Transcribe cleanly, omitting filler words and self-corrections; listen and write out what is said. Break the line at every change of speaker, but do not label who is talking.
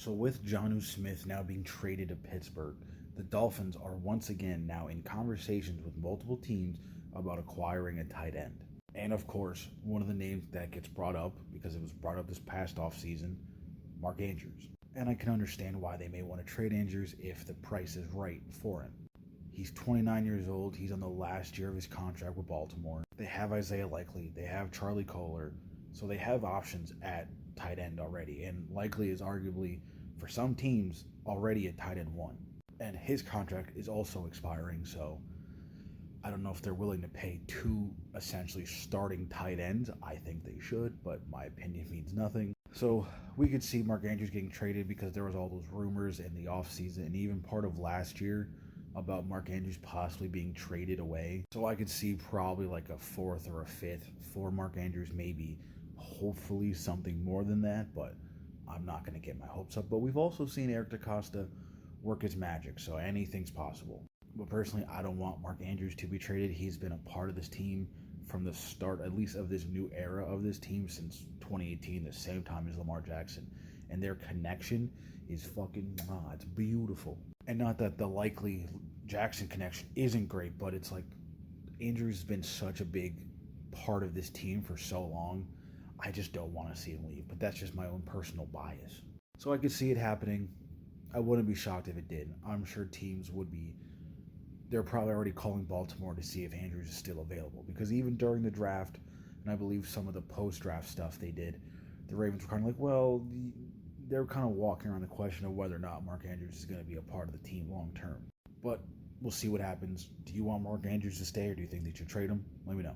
So with Jonnu Smith now being traded to Pittsburgh, the Dolphins are once again now in conversations with multiple teams about acquiring a tight end. And of course, one of the names that gets brought up, because it was brought up this past offseason, Mark Andrews. And I can understand why they may want to trade Andrews if the price is right for him. He's 29 years old. He's on the last year of his contract with Baltimore. They have Isaiah Likely. They have Charlie Kohler. So they have options at tight end already. And Likely is arguably, for some teams, already a tight end one. And his contract is also expiring. So I don't know if they're willing to pay two essentially starting tight ends. I think they should, but my opinion means nothing. So we could see Mark Andrews getting traded because there was all those rumors in the offseason and even part of last year about Mark Andrews possibly being traded away. So I could see probably like a fourth or a fifth for Mark Andrews, maybe hopefully something more than that, but I'm not going to get my hopes up. But we've also seen Eric DeCosta work his magic, so anything's possible. But personally, I don't want Mark Andrews to be traded. He's been a part of this team from the start, at least of this new era of this team since 2018, the same time as Lamar Jackson. And their connection is fucking, it's beautiful. And not that the Likely Jackson connection isn't great, but it's like Andrews has been such a big part of this team for so long. I just don't want to see him leave, but that's just my own personal bias. So I could see it happening. I wouldn't be shocked if it did. I'm sure teams would be. They're probably already calling Baltimore to see if Andrews is still available. Because even during the draft, and I believe some of the post-draft stuff they did, the Ravens were kind of like, well, they're kind of walking around the question of whether or not Mark Andrews is going to be a part of the team long term. But we'll see what happens. Do you want Mark Andrews to stay, or do you think they should trade him? Let me know.